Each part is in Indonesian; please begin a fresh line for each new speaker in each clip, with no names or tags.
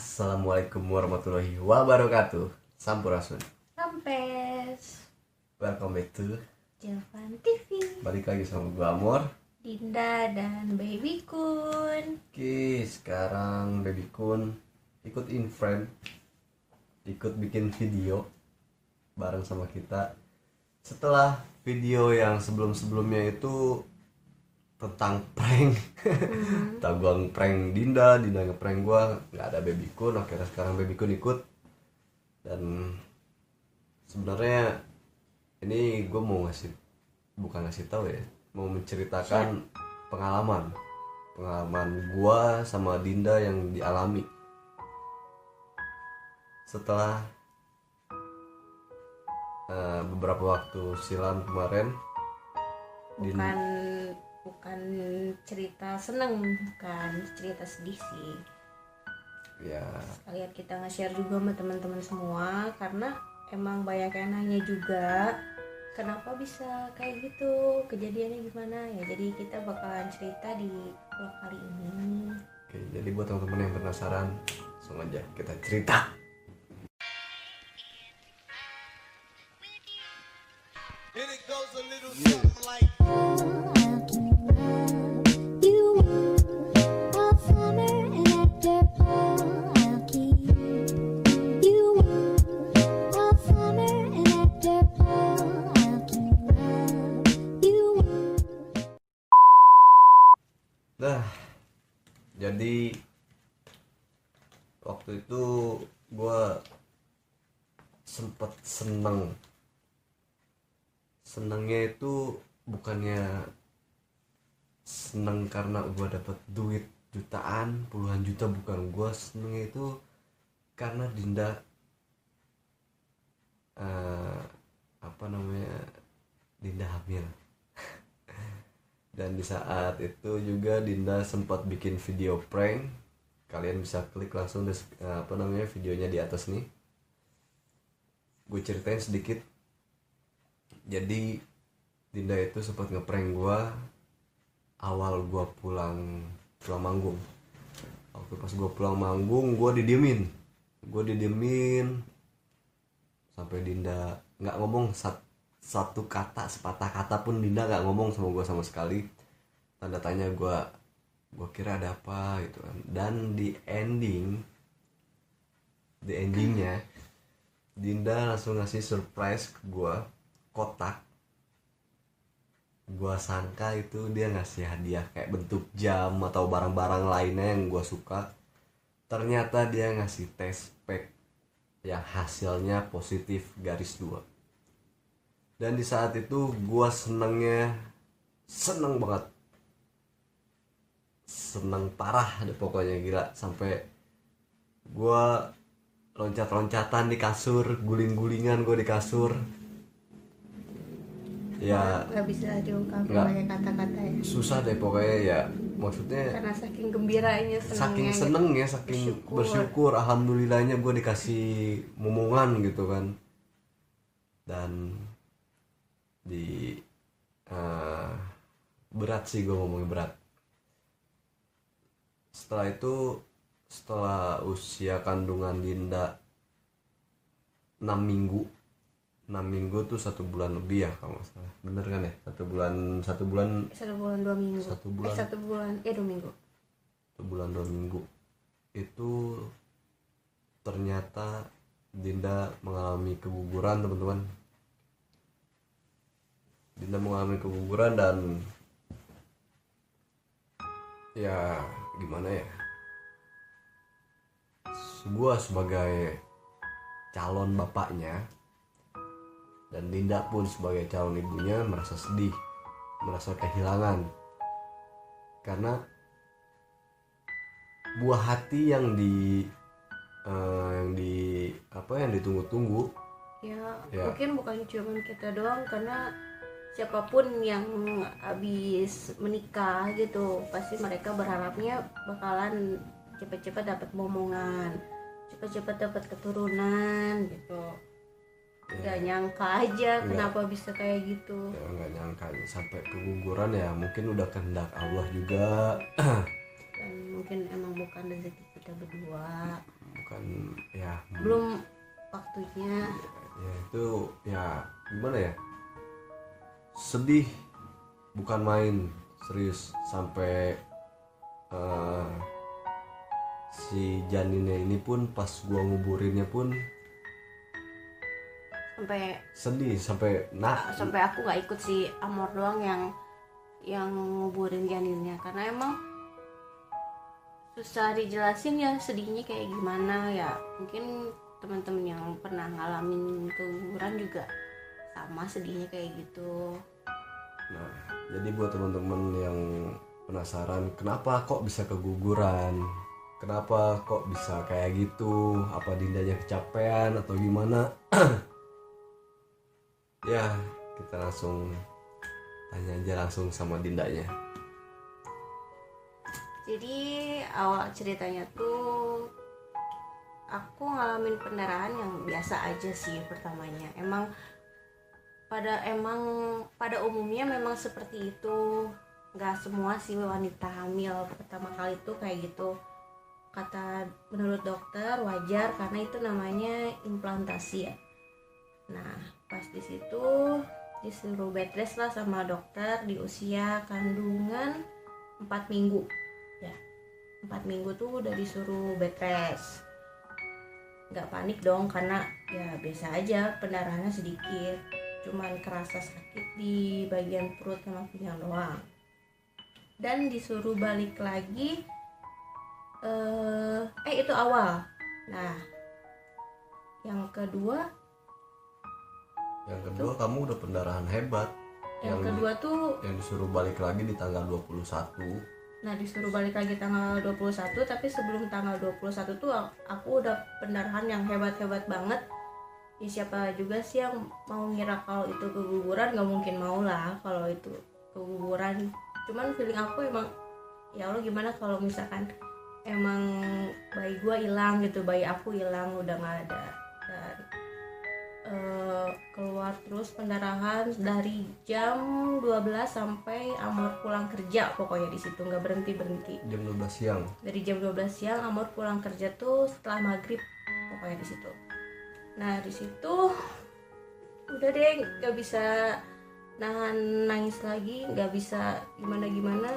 Assalamualaikum warahmatullahi wabarakatuh. Sampurasun.
Sampes
Welcome back to
Javan TV.
balik lagi sama gue Amor.
Dinda dan Baby Kun.
Oke, sekarang Baby Kun ikut in frame, ikut bikin video bareng sama kita. Setelah video yang sebelumnya itu tentang prank, gue prank Dinda ngeprank gue, nggak ada Baby Kun. Akhirnya sekarang Baby Kun ikut. Dan sebenarnya ini gue mau bukan ngasih tahu ya, mau menceritakan pengalaman gue sama Dinda yang dialami setelah beberapa waktu silam kemarin.
Bukan cerita seneng, bukan cerita sedih sih.
Ya,
Sekalian kita nge-share juga sama teman-teman semua, karena emang banyak yang nanya juga kenapa bisa kayak gitu, kejadiannya gimana ya. Jadi kita bakalan cerita di vlog kali ini.
oke, jadi buat teman-teman yang penasaran, langsung aja kita cerita.
And it goes a little something like
Nah, jadi waktu itu gue sempet senengnya itu bukannya seneng karena gue dapet duit jutaan, puluhan juta, bukan. Gue senengnya itu karena Dinda Dinda hamil. Dan di saat itu juga Dinda sempat bikin video prank. Kalian bisa klik langsung videonya di atas nih. Gue ceritain sedikit. Jadi Dinda itu sempat ngeprank gue awal gue pulang manggung. Waktu pas gue pulang manggung, gue didiemin sampai Dinda nggak ngomong satu kata, sepatah kata pun Dinda nggak ngomong sama gue sama sekali. Tanda tanya, gue kira ada apa gitu kan. Dan di endingnya Dinda langsung ngasih surprise ke gue, kotak. Gue sangka itu dia ngasih hadiah kayak bentuk jam atau barang-barang lainnya yang gue suka. Ternyata dia ngasih test pack yang hasilnya positif _2. Dan di saat itu gue seneng banget, seneng parah deh pokoknya, gila. Sampai gue loncat-loncatan di kasur, guling-gulingan gue di kasur. Ya
Nggak bisa diungkapin
nggak.
pakai kata-kata ya,
susah deh pokoknya ya, maksudnya
karena saking gembiranya,
saking bersyukur, alhamdulillahnya gue dikasih momongan gitu kan. Dan berat sih, gue ngomongin berat. Setelah itu, setelah usia kandungan Dinda 6 minggu tuh 1 bulan lebih ya kalau nggak salah, bener kan ya? 1 bulan
2 minggu.
1 bulan
2 minggu.
1 bulan 2 minggu itu ternyata Dinda mengalami keguguran, teman-teman. Dinda mengalami keguguran dan ya gimana ya, gua sebagai calon bapaknya dan Dinda pun sebagai calon ibunya merasa sedih, merasa kehilangan, karena buah hati yang ditunggu-tunggu.
Ya,
Ya.
mungkin bukan cuma kita doang, karena siapapun yang habis menikah gitu pasti mereka berharapnya bakalan cepet-cepet dapat momongan, cepet-cepet dapat keturunan gitu. Nggak nyangka aja kenapa bisa kayak gitu.
Ya nggak nyangka sampai keguguran, ya mungkin udah kehendak Allah juga.
Dan mungkin emang bukan rezeki kita berdua.
ya
belum waktunya.
ya itu ya gimana ya, sedih bukan main, serius. Sampai si janinnya ini pun pas gua nguburinnya pun
Sampai
sedih, sampai
aku nggak ikut si Amor doang yang nguburin janinnya, karena emang susah dijelasin ya sedihnya kayak gimana ya. Mungkin teman-teman yang pernah ngalamin keguguran juga sama sedihnya kayak gitu.
Nah, jadi buat teman-teman yang penasaran kenapa kok bisa keguguran, kenapa kok bisa kayak gitu, apa Dindanya kecapean atau gimana, ya kita langsung tanya aja langsung sama Dindanya.
Jadi awal ceritanya tuh aku ngalamin pendarahan yang biasa aja sih pertamanya. Emang pada umumnya memang seperti itu. Nggak semua sih wanita hamil pertama kali tuh kayak gitu. Kata menurut dokter wajar karena itu namanya implantasi ya. Nah, pas di situ disuruh bed rest lah sama dokter di usia kandungan 4 minggu. Ya, 4 minggu tuh udah disuruh bed rest. Nggak panik dong karena ya biasa aja pendarahannya sedikit. Cuman kerasa sakit di bagian perut sama pinggang doang. Dan disuruh balik lagi itu awal. Nah, yang kedua
Kamu udah pendarahan hebat.
Yang kedua tuh
yang disuruh balik lagi di tanggal 21.
Nah, disuruh balik lagi tanggal 21, tapi sebelum tanggal 21 tuh aku udah pendarahan yang hebat-hebat banget. Ya siapa juga sih yang mau ngira kalau itu keguguran, gak mungkin mau lah kalau itu keguguran. Cuman feeling aku emang, ya Allah gimana kalau misalkan emang bayi gua hilang gitu, bayi aku hilang udah gak ada. Dan keluar terus pendarahan dari jam 12 sampai Amor pulang kerja, pokoknya di situ nggak berhenti.
Jam 12 siang.
Dari jam 12 siang Amor pulang kerja tuh setelah maghrib, pokoknya di situ. Nah di situ udah deh nggak bisa nahan nangis lagi, nggak bisa gimana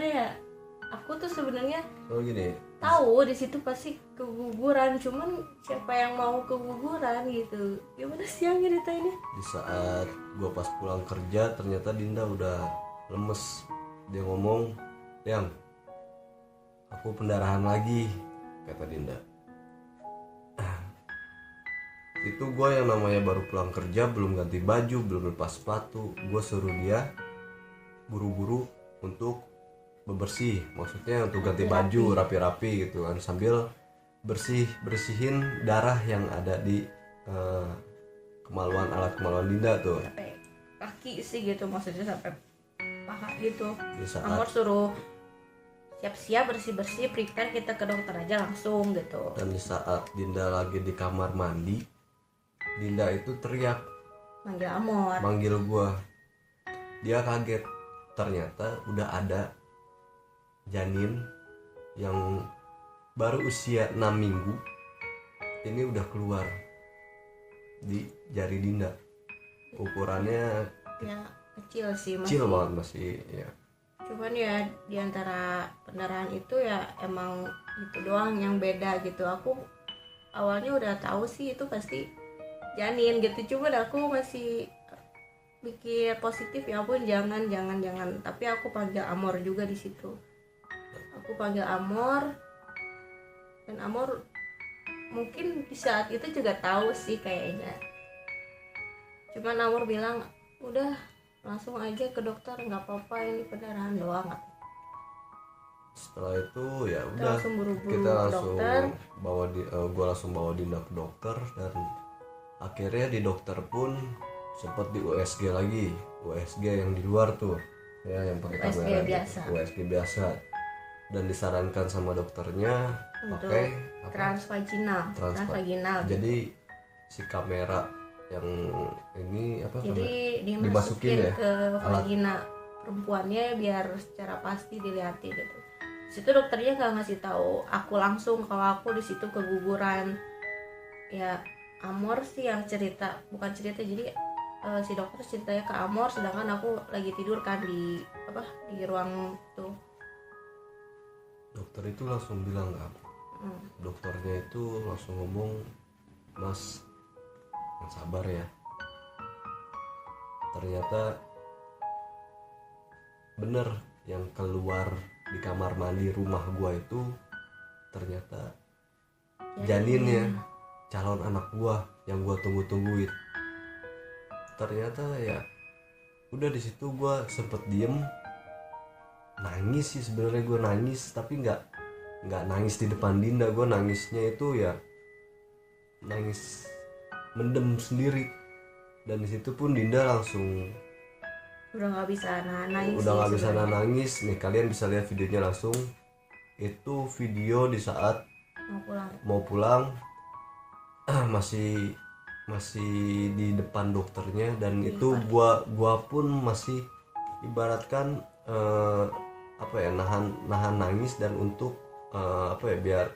ya aku tuh sebenarnya
Gini,
tahu di situ pasti keguguran, cuman siapa yang mau keguguran gitu. Gimana sih yang ceritainnya?
di saat gua pas pulang kerja ternyata Dinda udah lemes. Dia ngomong, "Yang, aku pendarahan lagi," kata Dinda. Itu gua yang namanya baru pulang kerja, belum ganti baju, belum lepas sepatu, gua suruh dia buru-buru untuk bebersih, maksudnya untuk ganti baju rapi-rapi gitu kan, sambil bersihin darah yang ada di alat kemaluan Dinda tuh.
Sampai kaki sih gitu, maksudnya sampai paha gitu.
Di saat
Amor suruh siap-siap bersih-bersih, prepare kita ke dokter aja langsung gitu.
dan di saat Dinda lagi di kamar mandi, Dinda itu teriak
Manggil Amor.
manggil gua. Dia kaget, ternyata udah ada janin yang baru usia 6 minggu ini udah keluar di jari Dinda. Ukurannya
Ya kecil sih
kecil banget masih ya.
Cuman ya diantara pendarahan itu ya emang itu doang yang beda gitu. Aku awalnya udah tahu sih itu pasti janin gitu, cuman aku masih pikir positif, ya ampun jangan. Tapi aku panggil Amor juga di situ. Aku panggil Amor, dan Amor mungkin di saat itu juga tahu sih kayaknya. Cuman Amor bilang udah langsung aja ke dokter, nggak apa-apa ini pendarahan doang.
Setelah itu ya
Kita
udah
langsung buru-buru
kita
ke
langsung
dokter.
gua langsung bawa Dinda ke dokter, dan akhirnya di dokter pun sempat di USG lagi, USG yang di luar tuh ya, yang pakai
USG
kamera
biasa.
USG biasa, dan disarankan sama dokternya
Untuk
pakai apa?
transvaginal.
Jadi si kamera yang ini apa,
Jadi
dimasukin
dimasukin
ya
ke
alat.
vagina perempuannya biar secara pasti dilihatin gitu. situ dokternya nggak ngasih tahu aku langsung kalau aku di situ keguguran. Ya Amor sih yang cerita, bukan cerita, jadi si dokter ceritanya ke Amor, sedangkan aku lagi tidur kan di ruang tuh.
Dokter itu langsung bilang ke aku, dokternya itu langsung ngomong, Mas yang sabar ya, ternyata bener yang keluar di kamar mandi rumah gua itu ternyata janinnya calon anak gua yang gua tungguin. Ternyata ya udah di situ gua sempet diem, nangis sih sebenarnya. Gua nangis tapi nggak nangis di depan Dinda. Gua nangisnya itu ya nangis mendem sendiri, dan di situ pun Dinda langsung
udah nggak bisa nangis.
udah nggak bisa nangis nih. Kalian bisa lihat videonya langsung. Itu video di saat mau pulang masih di depan dokternya, dan itu gua pun masih ibaratkan nahan nangis, dan untuk biar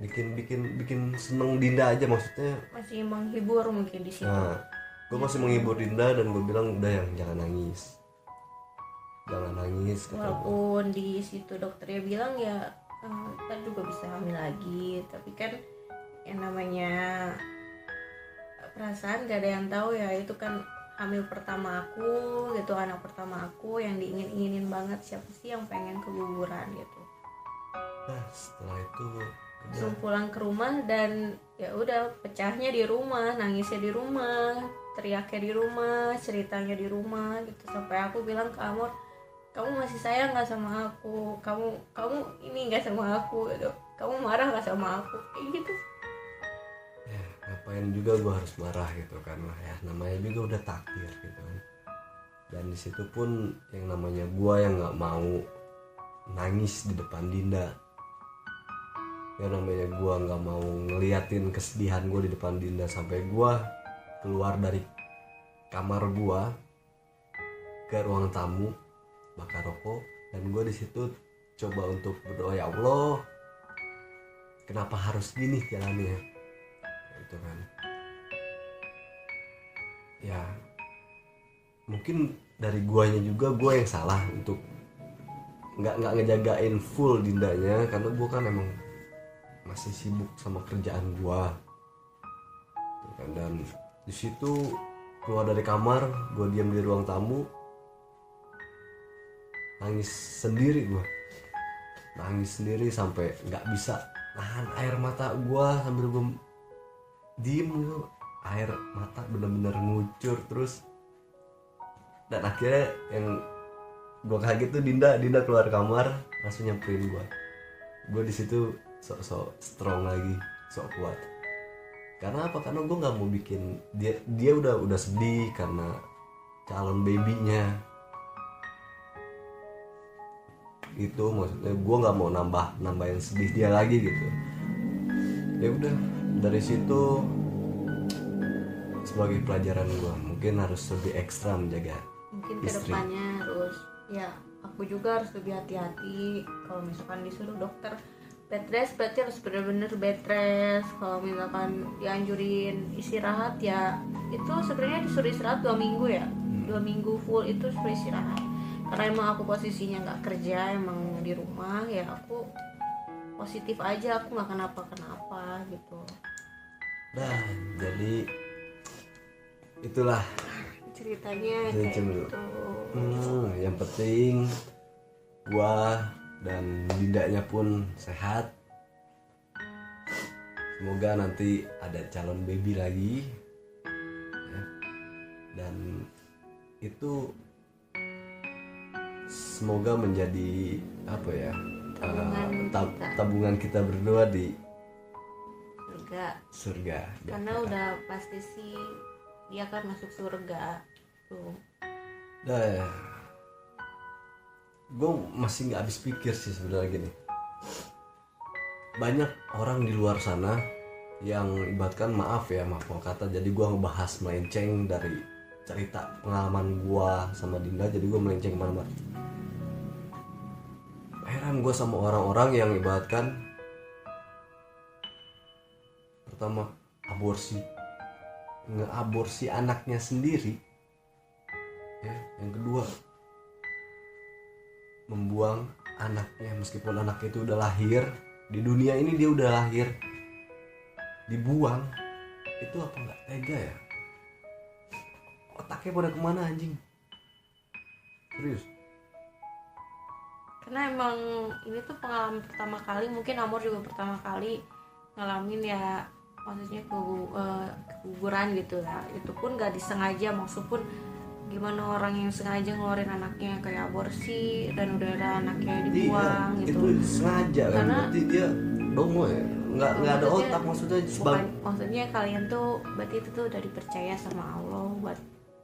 bikin seneng Dinda aja, maksudnya
masih menghibur mungkin di situ.
nah gue masih menghibur Dinda, dan gue bilang udah yang jangan nangis kata gue.
Walaupun di situ dokternya bilang ya kita juga bisa hamil lagi, tapi kan yang namanya perasaan gak ada yang tahu ya, itu kan hamil pertama aku gitu, anak pertama aku yang diinginin banget, siapa sih yang pengen keguguran gitu.
Nah setelah itu
Langsung pulang ke rumah, dan ya udah pecahnya di rumah, nangisnya di rumah, teriaknya di rumah, ceritanya di rumah gitu, sampai aku bilang ke Amor, kamu masih sayang nggak sama aku, kamu ini nggak sama aku gitu, kamu marah nggak sama aku, kayak gitu.
ya ngapain juga gue harus marah gitu kan, ya namanya juga udah takdir gitu kan. Dan di situ pun yang namanya gue yang nggak mau nangis di depan Dinda, yang namanya gue nggak mau ngeliatin kesedihan gue di depan Dinda, sampai gue keluar dari kamar gue ke ruang tamu bakar rokok, dan gue di situ coba untuk berdoa, ya Allah kenapa harus gini jalannya itu kan. Ya mungkin dari guanya juga gue yang salah untuk nggak ngejagain full Dindanya, karena gue kan emang masih sibuk sama kerjaan gue kan. Dan di situ keluar dari kamar, gue diam di ruang tamu, nangis sendiri sampai nggak bisa nahan air mata gue, sambil gue diem gitu, air mata bener-bener ngucur terus. Dan akhirnya yang gue kaget tuh Dinda keluar kamar langsung nyamperin gue di situ sok strong lagi, sok kuat. Karena apa? Karena gue nggak mau bikin dia udah sedih karena calon babynya itu, maksudnya gue nggak mau nambahin sedih dia lagi gitu. Ya udah, dari situ sebagai pelajaran gue mungkin harus lebih ekstra menjaga
Mungkin
istri.
kedepannya harus, ya aku juga harus lebih hati-hati kalau misalkan disuruh dokter bed rest, berarti harus bener-bener bed rest. Kalau misalkan dianjurin istirahat, ya itu sebenarnya disuruh istirahat 2 minggu ya, 2 minggu full itu suruh istirahat. Karena emang aku posisinya nggak kerja, emang di rumah, ya aku positif aja, aku nggak kenapa-kenapa gitu.
Nah jadi itulah
Ceritanya
Jadi
kayak
cuma-
gitu.
yang penting gua dan Dindanya pun sehat. Semoga nanti ada calon baby lagi ya. Dan itu semoga menjadi apa ya, tabungan kita berdua di surga.
Karena udah pasti sih dia akan masuk surga tuh.
Nah, gue masih nggak habis pikir sih sebenarnya gini. Banyak orang di luar sana yang ibaratkan maaf kata, jadi gue ngebahas melenceng dari cerita pengalaman gue sama Dinda, jadi gue melenceng kemana-mana. Heran Sekarang gue sama orang-orang yang ibaratkan pertama aborsi, ngeaborsi anaknya sendiri ya. Yang kedua membuang anaknya meskipun anaknya itu udah lahir di dunia ini, dia udah lahir dibuang. Itu apa nggak tega ya? Otaknya pada kemana anjing? Serius.
Karena emang ini tuh pengalaman pertama kali, mungkin Amor juga pertama kali ngalamin ya, maksudnya keguguran gitu ya. Itu pun gak disengaja, maksud pun gimana orang yang sengaja ngeluarin anaknya kayak aborsi dan udah ada anaknya dibuang gitu.
Itu sengaja kan?
Karena
Berarti dia dongo ya, nggak ada
maksudnya-
otak maksudnya.
maksudnya kalian tuh berarti itu tuh udah dipercaya sama Allah, buat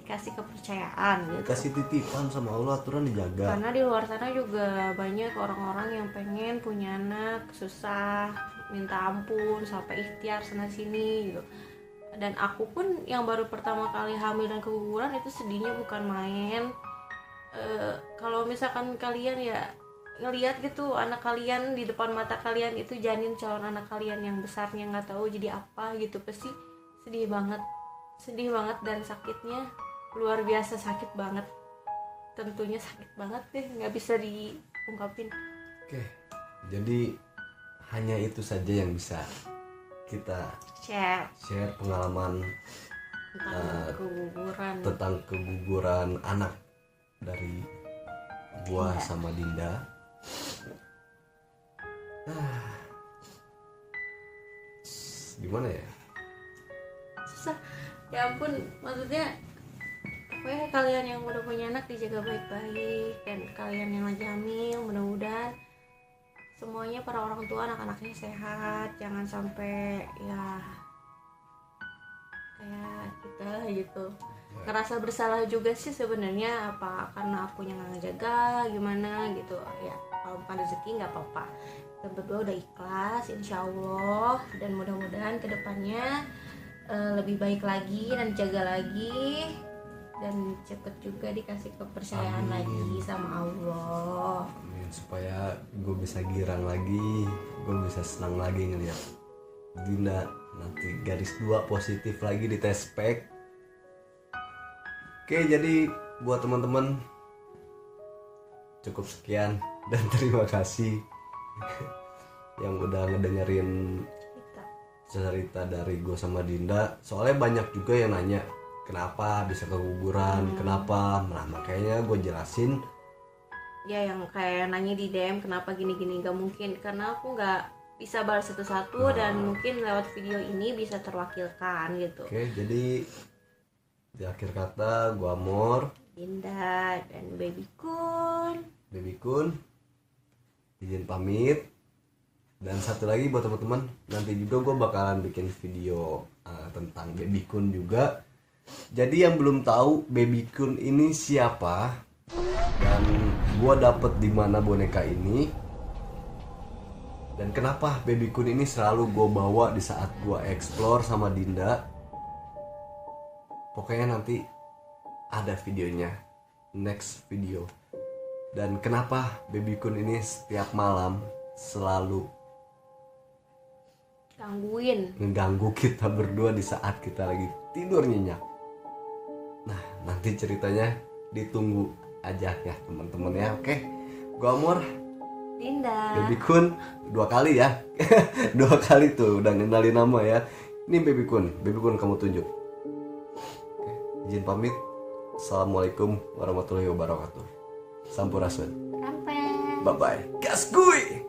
dikasih kepercayaan gitu.
Kasih titipan sama Allah, aturan dijaga.
Karena di luar sana juga banyak orang-orang yang pengen punya anak susah, minta ampun sampai ikhtiar sana sini gitu. Dan aku pun yang baru pertama kali hamil dan keguguran itu sedihnya bukan main. Kalau misalkan kalian ya ngelihat gitu anak kalian di depan mata kalian, itu janin calon anak kalian yang besarnya nggak tahu jadi apa gitu, pasti sedih banget dan sakitnya luar biasa, sakit banget, tentunya sakit banget deh, nggak bisa diungkapin.
Oke, jadi hanya itu saja yang bisa kita
Share
share pengalaman
keguguran.
tentang keguguran anak dari gua sama Dinda. Gimana ya?
Susah ya ampun, maksudnya pokoknya kalian yang udah punya anak dijaga baik-baik, dan kalian yang lagi hamil mudah-mudahan semuanya para orang tua anak-anaknya sehat, jangan sampai ya kayak kita gitu ngerasa bersalah juga sih sebenarnya, apa karena akunya nggak ngejaga gimana gitu ya. Kalau bukan rezeki nggak apa-apa, kita berdua udah ikhlas insya Allah, dan mudah-mudahan kedepannya lebih baik lagi dan jaga lagi, dan cepet juga dikasih kepercayaan lagi sama Allah.
Amin. Supaya gue bisa girang lagi, gue bisa senang lagi ngeliat Dinda nanti garis 2 positif lagi di tes pack. Oke, jadi buat teman-teman cukup sekian dan terima kasih yang udah ngedengerin
Kita
cerita dari gue sama Dinda. Soalnya banyak juga yang nanya kenapa bisa keguguran, kenapa. Nah makanya gue jelasin.
ya yang kayak nanya di DM kenapa gini-gini, nggak mungkin karena aku nggak bisa balas satu-satu, dan mungkin lewat video ini bisa terwakilkan gitu.
Oke, jadi di akhir kata gue Amor,
Dinda dan Baby Kun.
Baby Kun izin pamit. Dan satu lagi buat teman-teman, nanti juga gue bakalan bikin video tentang Baby Kun juga. Jadi yang belum tahu Baby Kun ini siapa dan gue dapet di mana boneka ini, dan kenapa Baby Kun ini selalu gue bawa di saat gue explore sama Dinda, pokoknya nanti ada videonya, next video. Dan kenapa Baby Kun ini setiap malam selalu
Gangguin.
ngeganggu kita berdua di saat kita lagi tidur nyenyak. Nah nanti ceritanya ditunggu aja ya teman-teman ya. Oke, gua Amor,
Dinda.
Baby Kun 2 kali ya. 2 kali tuh udah ngenalin nama ya. Ini Baby Kun kamu tunjuk. Oke, izin pamit. Assalamualaikum warahmatullahi wabarakatuh. Sampurasun.
Sampai.
Bye bye. Gas kuy.